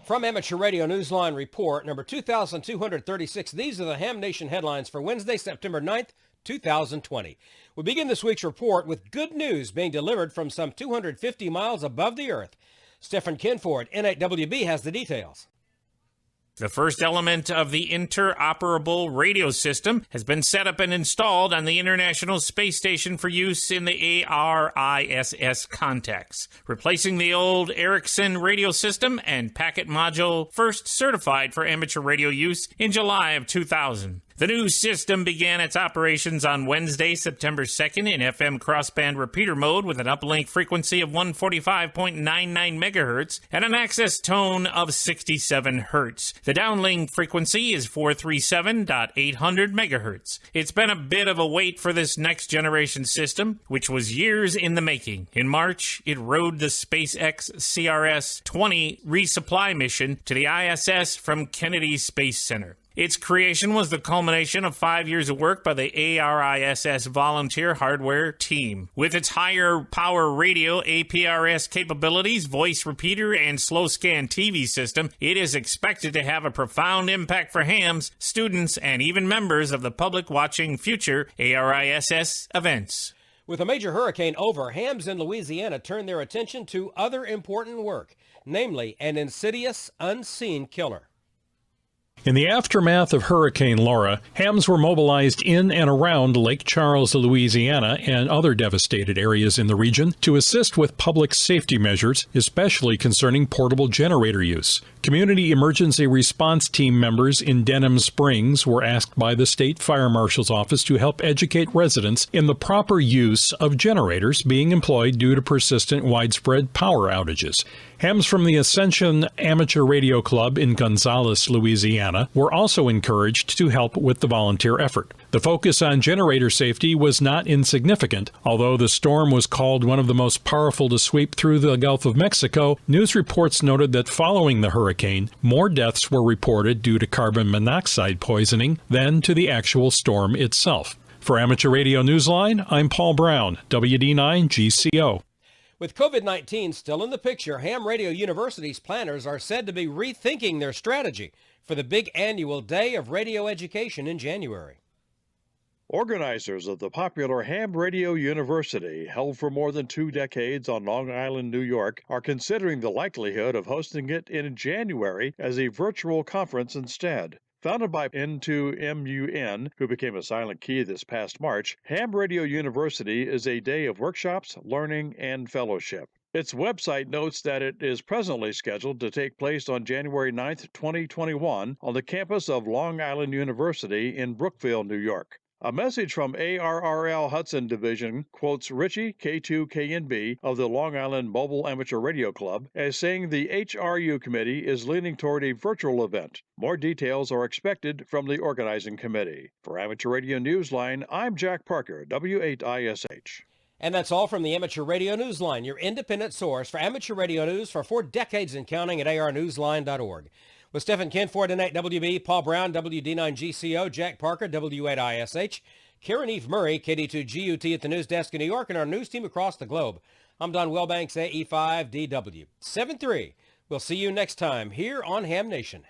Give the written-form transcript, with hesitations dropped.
From Amateur Radio Newsline Report, number 2236, these are the Ham Nation headlines for Wednesday, September 9th, 2020. We begin this week's report with good news being delivered from some 250 miles above the earth. Stephen Kinford, N8WB, has the details. The first element of the interoperable radio system has been set up and installed on the International Space Station for use in the ARISS context, replacing the old Ericsson radio system and packet module first certified for amateur radio use in July of 2000. The new system began its operations on Wednesday, September 2nd in FM crossband repeater mode with an uplink frequency of 145.99 megahertz and an access tone of 67 hertz. The downlink frequency is 437.800 megahertz. It's been a bit of a wait for this next generation system, which was years in the making. In March, it rode the SpaceX CRS-20 resupply mission to the ISS from Kennedy Space Center. Its creation was the culmination of 5 years of work by the ARISS volunteer hardware team. With its higher power radio, APRS capabilities, voice repeater, and slow scan TV system, it is expected to have a profound impact for hams, students, and even members of the public watching future ARISS events. With a major hurricane over, hams in Louisiana turned their attention to other important work, namely an insidious, unseen killer. In the aftermath of Hurricane Laura, hams were mobilized in and around Lake Charles, Louisiana, and other devastated areas in the region to assist with public safety measures, especially concerning portable generator use. Community emergency response team members in Denham Springs were asked by the State Fire Marshal's Office to help educate residents in the proper use of generators being employed due to persistent widespread power outages. Hams from the Ascension Amateur Radio Club in Gonzales, Louisiana, were also encouraged to help with the volunteer effort. The focus on generator safety was not insignificant. Although the storm was called one of the most powerful to sweep through the Gulf of Mexico, news reports noted that following the hurricane, more deaths were reported due to carbon monoxide poisoning than to the actual storm itself. For Amateur Radio Newsline, I'm Paul Brown, WD9 GCO. With COVID-19 still in the picture, Ham Radio University's planners are said to be rethinking their strategy for the big annual Day of Radio Education in January. Organizers of the popular Ham Radio University, held for more than 2 decades on Long Island, New York, are considering the likelihood of hosting it in January as a virtual conference instead. Founded by N2MUN, who became a silent key this past March, Ham Radio University is a day of workshops, learning, and fellowship. Its website notes that it is presently scheduled to take place on January 9, 2021, on the campus of Long Island University in Brookville, New York. A message from ARRL Hudson Division quotes Richie, K2KNB, of the Long Island Mobile Amateur Radio Club, as saying the HRU committee is leaning toward a virtual event. More details are expected from the organizing committee. For Amateur Radio Newsline, I'm Jack Parker, W8ISH. And that's all from the Amateur Radio Newsline, your independent source for amateur radio news for 4 decades and counting at arnewsline.org. With Stephen Kinford, N8WB, Paul Brown, WD9GCO, Jack Parker, W8ISH, Karen Eve Murray, KD2GUT at the news desk in New York, and our news team across the globe. I'm Don Wellbanks, AE5DW. 7-3. We'll see you next time here on Ham Nation.